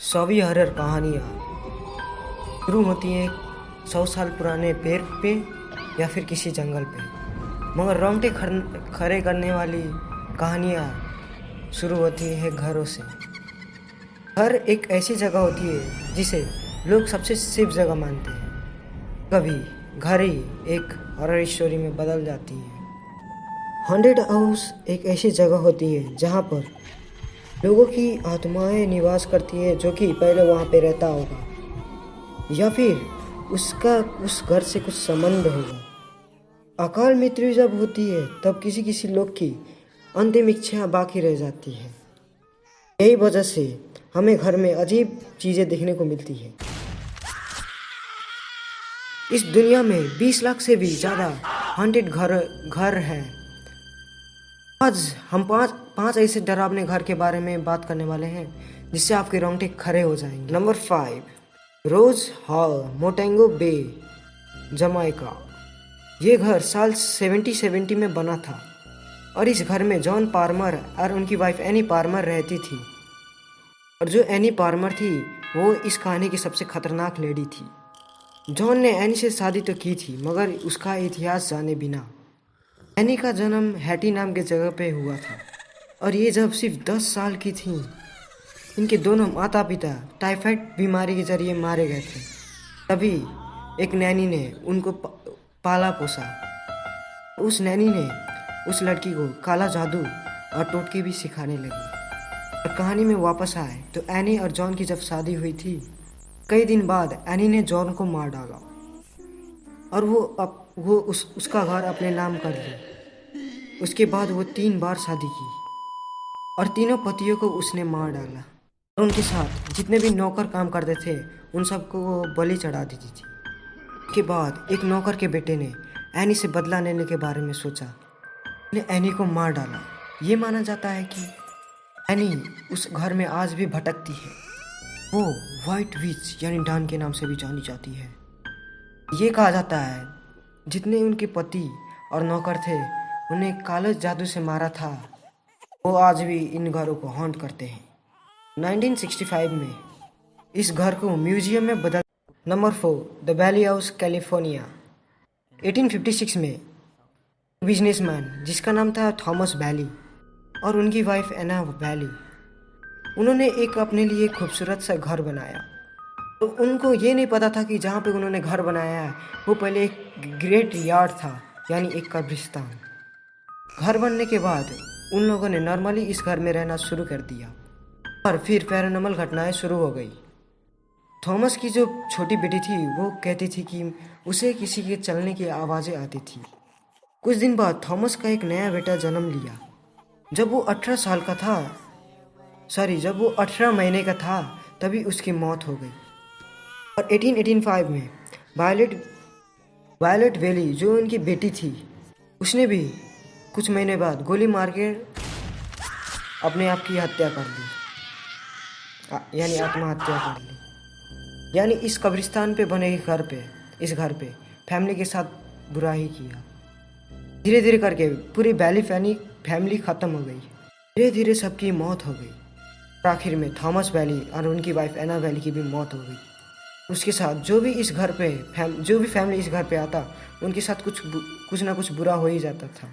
सभी हॉरर कहानियाँ शुरू होती हैं 100 साल पुराने पेड़ पे या फिर किसी जंगल पे, मगर रोंगटे खड़े करने वाली कहानियाँ शुरू होती है घरों से। घर एक ऐसी जगह होती है जिसे लोग सबसे सेफ जगह मानते हैं। कभी घर ही एक हॉरर स्टोरी में बदल जाती है। हॉन्टेड हाउस एक ऐसी जगह होती है जहाँ पर लोगों की आत्माएं निवास करती है, जो कि पहले वहाँ पे रहता होगा या फिर उसका उस घर से कुछ संबंध होगा। अकाल मृत्यु जब होती है तब किसी किसी लोग की अंतिम इच्छा बाकी रह जाती है। यही वजह से हमें घर में अजीब चीज़ें देखने को मिलती है। इस दुनिया में 20 लाख से भी ज़्यादा हॉन्टेड घर हैं। आज हम पांच ऐसे डरावने घर के बारे में बात करने वाले हैं जिससे आपके रोंगटे खड़े हो जाएंगे। नंबर 5, रोज हॉल, मोटेंगो बे, जमाइका। ये घर साल 1770 में बना था और इस घर में जॉन पार्मर और उनकी वाइफ एनी पार्मर रहती थी। और जो एनी पार्मर थी वो इस कहानी की सबसे खतरनाक लेडी थी। जॉन ने एनी से शादी तो की थी, मगर उसका इतिहास जाने बिना। एनी का जन्म हैटी नाम के जगह पे हुआ था और ये जब सिर्फ 10 साल की थी। इनके दोनों माता पिता टाइफाइड बीमारी के जरिए मारे गए थे। तभी एक नैनी ने उनको पाला पोसा। उस नैनी ने उस लड़की को काला जादू और टोटके भी सिखाने लगी। और कहानी में वापस आए तो एनी और जॉन की जब शादी हुई थी, कई दिन बाद एनी ने जॉन को मार डाला और वो उसका घर अपने नाम कर ली। उसके बाद वो 3 बार शादी की और तीनों पतियों को उसने मार डाला और उनके साथ जितने भी नौकर काम करते थे उन सबको वो बलि चढ़ा देती थी। उसके बाद एक नौकर के बेटे ने एनी से बदला लेने के बारे में सोचा। उसने एनी को मार डाला। ये माना जाता है कि एनी उस घर में आज भी भटकती है। वो वाइट विच यानी डान के नाम से भी जानी जाती है। ये कहा जाता है जितने उनके पति और नौकर थे उन्हें काले जादू से मारा था, वो आज भी इन घरों को हॉन्ट करते हैं। 1965 में इस घर को म्यूजियम में बदल। Number 4, the valley house, California. 1856 में बिजनेसमैन जिसका नाम था थॉमस वैली और उनकी वाइफ एना वैली, उन्होंने एक अपने लिए खूबसूरत सा घर बनाया। तो उनको ये नहीं पता था कि जहाँ पे उन्होंने घर बनाया है वो पहले एक ग्रेट यार्ड था, यानी एक कब्रिस्तान। घर बनने के बाद उन लोगों ने नॉर्मली इस घर में रहना शुरू कर दिया और फिर पैरानॉर्मल घटनाएं शुरू हो गई। थॉमस की जो छोटी बेटी थी वो कहती थी कि उसे किसी के चलने की आवाज़ें आती थी। कुछ दिन बाद थॉमस का एक नया बेटा जन्म लिया। जब वो 18 महीने का था तभी उसकी मौत हो गई। और 1885 में वायलेट वेली जो उनकी बेटी थी, उसने भी कुछ महीने बाद गोली मार के अपने आप की हत्या कर ली, यानी आत्महत्या कर ली। यानी इस कब्रिस्तान पे बने इस घर पे फैमिली के साथ बुरा ही किया। धीरे धीरे करके पूरी वैली फैमिली ख़त्म हो गई। धीरे धीरे सबकी मौत हो गई। आखिर में थॉमस वैली और उनकी वाइफ एना वैली की भी मौत हो गई। उसके साथ जो भी फैमिली इस घर पे आता उनके साथ कुछ ना कुछ बुरा हो ही जाता था।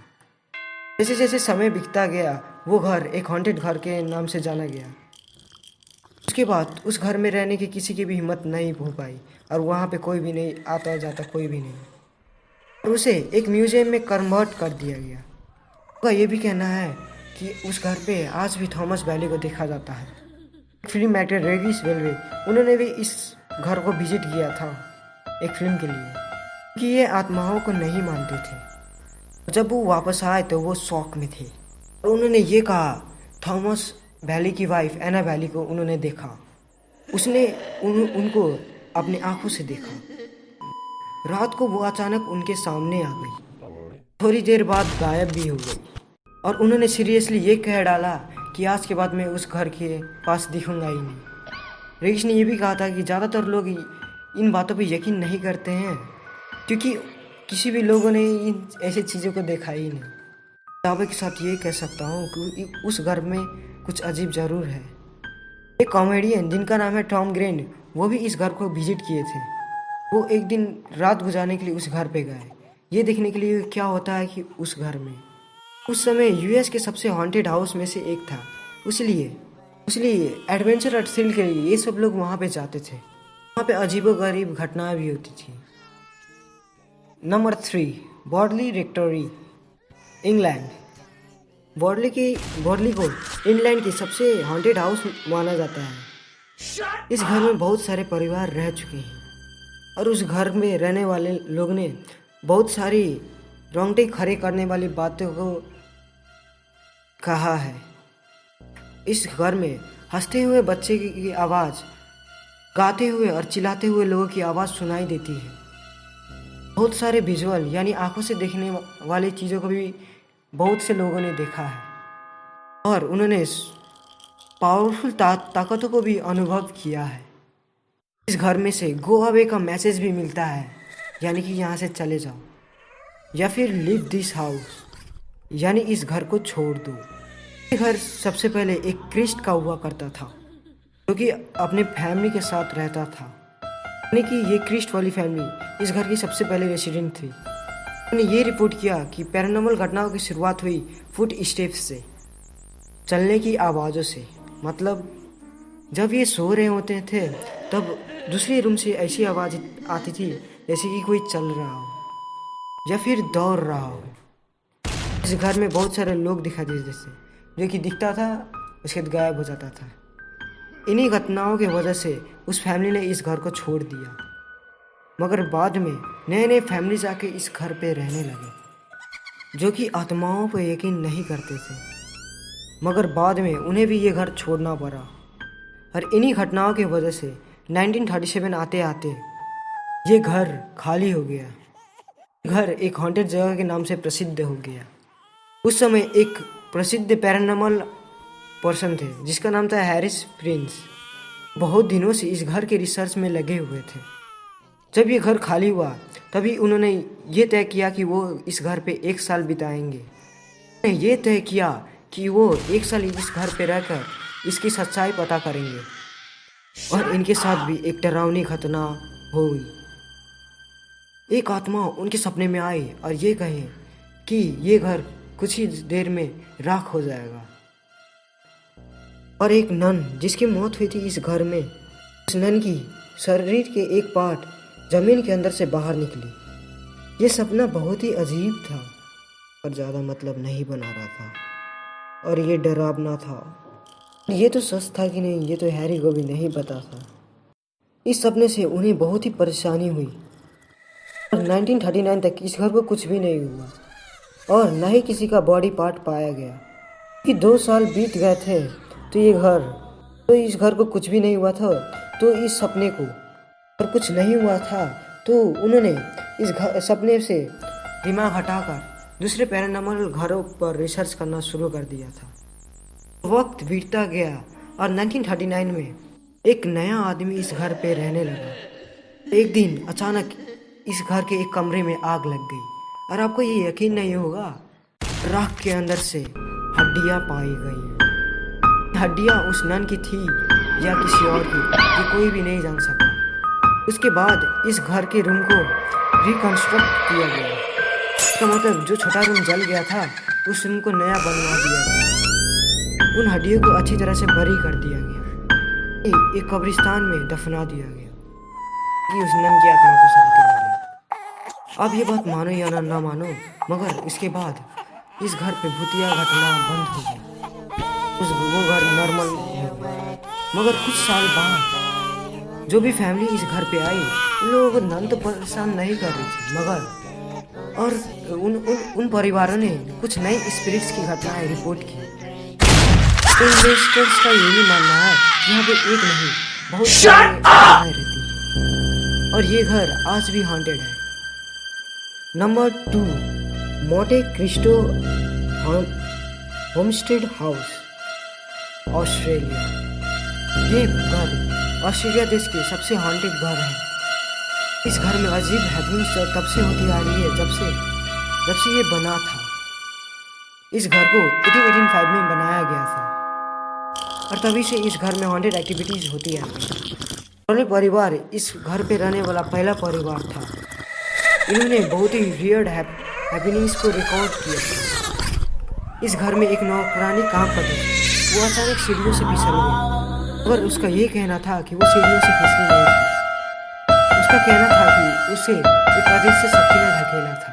जैसे जैसे समय बीतता गया वो घर एक हॉन्टेड घर के नाम से जाना गया। उसके बाद उस घर में रहने की किसी की भी हिम्मत नहीं हो पाई और वहाँ पे कोई भी नहीं आता जाता, कोई भी नहीं। और उसे एक म्यूजियम में कन्वर्ट कर दिया गया। उनका ये भी कहना है कि उस घर पे आज भी थॉमस वैली को देखा जाता है। फिल्म एक्टर रेगिस वेल्वे, उन्होंने भी इस घर को विजिट किया था एक फिल्म के लिए, कि ये आत्माओं को नहीं मानते थे। जब वो वापस आए तो वो शॉक में थे और उन्होंने ये कहा, थॉमस वैली की वाइफ एना वैली को उन्होंने देखा। उसने उनको अपनी आंखों से देखा। रात को वो अचानक उनके सामने आ गई, थोड़ी देर बाद गायब भी हो गई और उन्होंने सीरियसली ये कह डाला कि आज के बाद मैं उस घर के पास दिखूंगा ही नहीं। रेगिस ने यह भी कहा था कि ज़्यादातर लोग इन बातों पर यकीन नहीं करते हैं क्योंकि किसी भी लोगों ने इन ऐसी चीज़ों को देखा ही नहीं। दावे के साथ ये कह सकता हूँ कि उस घर में कुछ अजीब ज़रूर है। एक कॉमेडियन जिनका नाम है टॉम ग्रैंड, वो भी इस घर को विजिट किए थे। वो एक दिन रात गुजारने के लिए उस घर पे गए, ये देखने के लिए क्या होता है कि उस घर में उस समय यूएस के सबसे हॉन्टेड हाउस में से एक था। इसलिए एडवेंचर और थ्रिल के लिए ये सब लोग वहाँ पे जाते थे। वहाँ पे अजीबोगरीब घटनाएं भी होती थी। Number 3, बॉर्डली रेक्टोरी, England. बॉर्डली को इंग्लैंड की सबसे हॉन्टेड हाउस माना जाता है। इस घर में बहुत सारे परिवार रह चुके हैं और उस घर में रहने वाले लोग ने बहुत सारी रोंगटे खड़े करने वाली बातों को कहा है। इस घर में हंसते हुए बच्चे की आवाज़, गाते हुए और चिल्लाते हुए लोगों की आवाज़ सुनाई देती है। बहुत सारे विजुअल यानी आंखों से देखने वाली चीज़ों को भी बहुत से लोगों ने देखा है और उन्होंने पावरफुल ताकतों को भी अनुभव किया है। इस घर में से गो अवे का मैसेज भी मिलता है, यानी कि यहाँ से चले जाओ, या फिर लीव दिस हाउस, यानी इस घर को छोड़ दो। ये घर सबसे पहले एक क्रिस्ट का हुआ करता था जो कि अपने फैमिली के साथ रहता था, यानी कि ये क्रिस्ट वाली फैमिली इस घर की सबसे पहले रेसिडेंट थी। उन्होंने ये रिपोर्ट किया कि पैरानॉर्मल घटनाओं की शुरुआत हुई फुट स्टेप्स से, चलने की आवाज़ों से। मतलब जब ये सो रहे होते थे तब दूसरे रूम से ऐसी आवाज़ आती थी जैसे कि कोई चल रहा हो या फिर दौड़ रहा हो। इस घर में बहुत सारे लोग दिखाई देते थे, जो कि दिखता था उसके बाद गायब हो जाता था। इन्हीं घटनाओं की वजह से उस फैमिली ने इस घर को छोड़ दिया, मगर बाद में नए नए फैमिलीज आके इस घर पे रहने लगे जो कि आत्माओं पर यकीन नहीं करते थे, मगर बाद में उन्हें भी ये घर छोड़ना पड़ा। और इन्हीं घटनाओं की वजह से 1937 आते आते ये घर खाली हो गया। घर एक हॉन्टेड जगह के नाम से प्रसिद्ध हो गया। उस समय एक प्रसिद्ध पैरानॉर्मल पर्सन थे जिसका नाम था हैरिस प्रिंस। बहुत दिनों से इस घर के रिसर्च में लगे हुए थे। जब ये घर खाली हुआ तभी उन्होंने ये तय किया कि वो इस घर पे 1 साल बिताएंगे। उन्होंने ये तय किया कि वो 1 साल इस घर पे रहकर इसकी सच्चाई पता करेंगे। और इनके साथ भी एक डरावनी घटना हुई। एक आत्मा उनके सपने में आई और ये कहे कि ये घर कुछ ही देर में राख हो जाएगा। और एक नन जिसकी मौत हुई थी इस घर में, उस नन की शरीर के एक पार्ट जमीन के अंदर से बाहर निकली। ये सपना बहुत ही अजीब था और ज़्यादा मतलब नहीं बना रहा था और ये डरावना था। ये तो सच था कि नहीं ये तो हैरी को भी नहीं पता था। इस सपने से उन्हें बहुत ही परेशानी हुई और 1939 तक इस घर को कुछ भी नहीं हुआ और न ही किसी का बॉडी पार्ट पाया गया। कि 2 साल बीत गए थे तो इस घर को कुछ भी नहीं हुआ था, तो इस सपने को और कुछ नहीं हुआ था, तो उन्होंने इस सपने से दिमाग हटाकर दूसरे पैरानॉर्मल घरों पर रिसर्च करना शुरू कर दिया था। वक्त बीतता गया और 1939 में एक नया आदमी इस घर पे रहने लगा। एक दिन अचानक इस घर के एक कमरे में आग लग गई और आपको ये यकीन नहीं होगा, राख के अंदर से हड्डियां पाई गई। हड्डियां उस नन की थी या किसी और की, ये कोई भी नहीं जान सका। उसके बाद इस घर के रूम को रिकंस्ट्रक्ट किया गया। इसका मतलब जो छोटा रूम जल गया था उस रूम को नया बनवा दिया गया। उन हड्डियों को अच्छी तरह से बरी कर दिया गया, एक कब्रिस्तान में दफना दिया गया कि उस नन की आत्मा को शांति मिले। अब ये बात मानो या ना मानो, मगर इसके बाद इस घर पे भूतिया घटना बंद हो गई। वो घर नॉर्मल हो गया। मगर कुछ साल बाद जो भी फैमिली इस घर पे आई, उन लोगों को नन तो परेशान नहीं कर रही थी, मगर और उन परिवारों ने कुछ नई स्पिरिट्स की घटनाएं रिपोर्ट की। इन्वेस्टर्स का यही मानना है यहाँ पे एक नहीं बहुत सारी घटनाएं रहती हैं और ये घर आज भी हॉन्टेड है। Number 2, Monte Cristo homestead house, Australia. ये घर ऑस्ट्रेलिया देश के सबसे हॉन्टेड घर है। इस घर में अजीब हैपनिंग्स तब से होती आ रही है जब से ये बना था। इस घर को 1885 में बनाया गया था। और तभी से इस घर में हॉन्टेड एक्टिविटीज होती है। क्रोली परिवार इस घर पे रहने वाला पहला परिवार था। इन्होंने बहुत ही वियर्ड हैपनिंग्स को रिकॉर्ड किया था। इस घर में एक नौकरानी काम करती थी। वो अचानक सीढ़ियों से फिसल गई, मगर उसका ये कहना था कि वो सीढ़ियों से फिसली नहीं थी। उसका कहना था कि उसे एक अदृश्य शक्ति ने ढकेला था।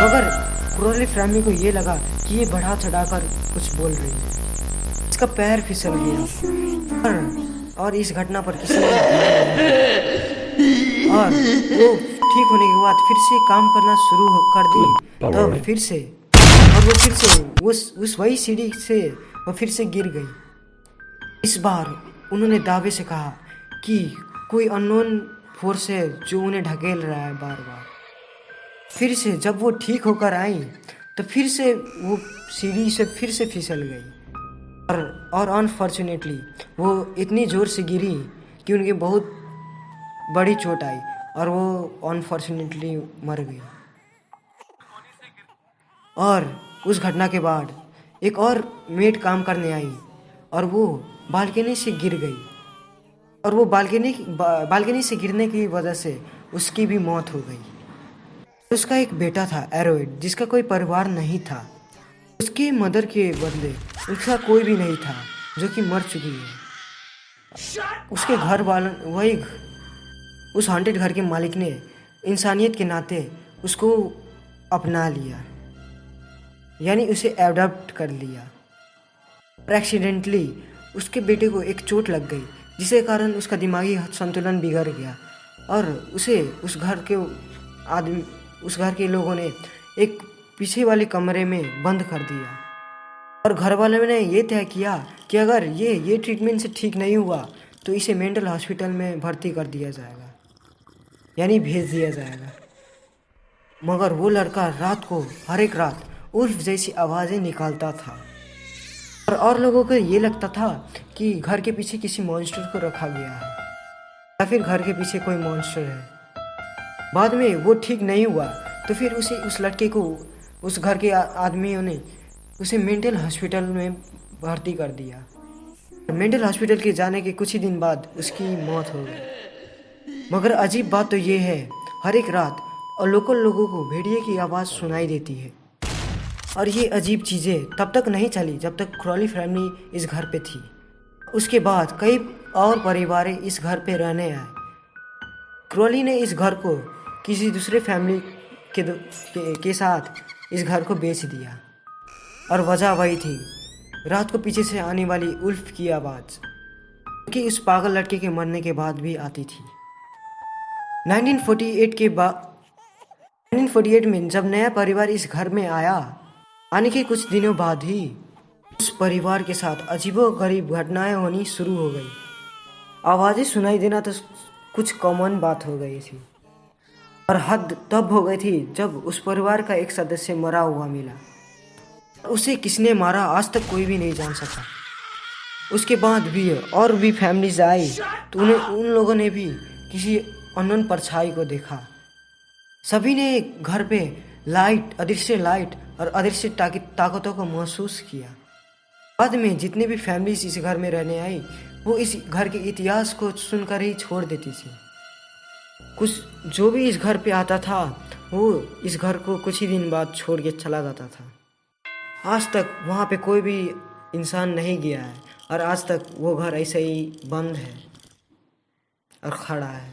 मगर क्रोली फैमिली को ये लगा कि ये बढ़ा चढ़ाकर कुछ बोल रही है। इसका पैर फिसल गया और इस घटना पर किसी ने और वो ठीक होने के बाद फिर से काम करना शुरू कर दी। तब फिर से उस वही सीढ़ी से वो फिर से गिर गई। इस बार उन्होंने दावे से कहा कि कोई अननोन फोर्स है जो उन्हें ढकेल रहा है बार बार। फिर से जब वो ठीक होकर आई तो फिर से वो सीढ़ी से फिर से फिसल गई और अनफॉर्चुनेटली वो इतनी ज़ोर से गिरी कि उनकी बहुत बड़ी चोट आई और वो अनफॉर्चुनेटली मर गई। और उस घटना के बाद एक और मेड काम करने आई और वो बालकनी से गिर गई और वो बालकनी से गिरने की वजह से उसकी भी मौत हो गई। उसका एक बेटा था एरोइड, जिसका कोई परिवार नहीं था। उसके मदर के बदले उसका कोई भी नहीं था, जो कि मर चुकी है। उसके घर वालों वही उस हॉन्टेड घर के मालिक ने इंसानियत के नाते उसको अपना लिया, यानी उसे एडॉप्ट कर लिया। और एक्सीडेंटली उसके बेटे को एक चोट लग गई, जिसके कारण उसका दिमागी संतुलन बिगड़ गया और उसे उस घर के लोगों ने एक पीछे वाले कमरे में बंद कर दिया। और घर वालों ने ये तय किया कि अगर ये ट्रीटमेंट से ठीक नहीं हुआ तो इसे मेंटल हॉस्पिटल में भर्ती कर दिया जाएगा, यानी भेज दिया जाएगा। मगर वो लड़का रात को हर एक रात उल्फ जैसी आवाज़ें निकालता था और लोगों को ये लगता था कि घर के पीछे किसी मॉन्स्टर को रखा गया है या फिर घर के पीछे कोई मॉन्स्टर है। बाद में वो ठीक नहीं हुआ तो फिर उस लड़के को उस घर के आदमियों ने उसे मेंटल हॉस्पिटल में भर्ती कर दिया। मेंटल हॉस्पिटल के जाने के कुछ ही दिन बाद उसकी मौत हो गई। मगर अजीब बात तो ये है, हर एक रात और लोकल लोगों को भेड़िए की आवाज़ सुनाई देती है। और ये अजीब चीज़ें तब तक नहीं चली जब तक क्रोली फैमिली इस घर पे थी। उसके बाद कई और परिवार इस घर पे रहने आए। क्रोली ने इस घर को किसी दूसरे फैमिली के साथ इस घर को बेच दिया और वजह वही थी, रात को पीछे से आने वाली उल्फ की आवाज़, कि इस पागल लड़के के मरने के बाद भी आती थी। 1948 में जब नया परिवार इस घर में आने के कुछ दिनों बाद ही उस परिवार के साथ अजीबोगरीब घटनाएं होनी शुरू हो गई। आवाज़ें सुनाई देना तो कुछ कॉमन बात हो गई थी और हद तब हो गई थी जब उस परिवार का एक सदस्य मरा हुआ मिला। उसे किसने मारा आज तक कोई भी नहीं जान सका। उसके बाद भी और भी फैमिलीज आई तो उन लोगों ने भी किसी अननोन परछाई को देखा। सभी ने घर पे अदृश्य लाइट और अदृश्य ताकतों को महसूस किया। बाद में जितने भी फैमिलीज इस घर में रहने आई वो इस घर के इतिहास को सुनकर ही छोड़ देती थी। कुछ जो भी इस घर पे आता था वो इस घर को कुछ ही दिन बाद छोड़ के चला जाता था। आज तक वहाँ पे कोई भी इंसान नहीं गया है और आज तक वो घर ऐसे ही बंद है और खड़ा है।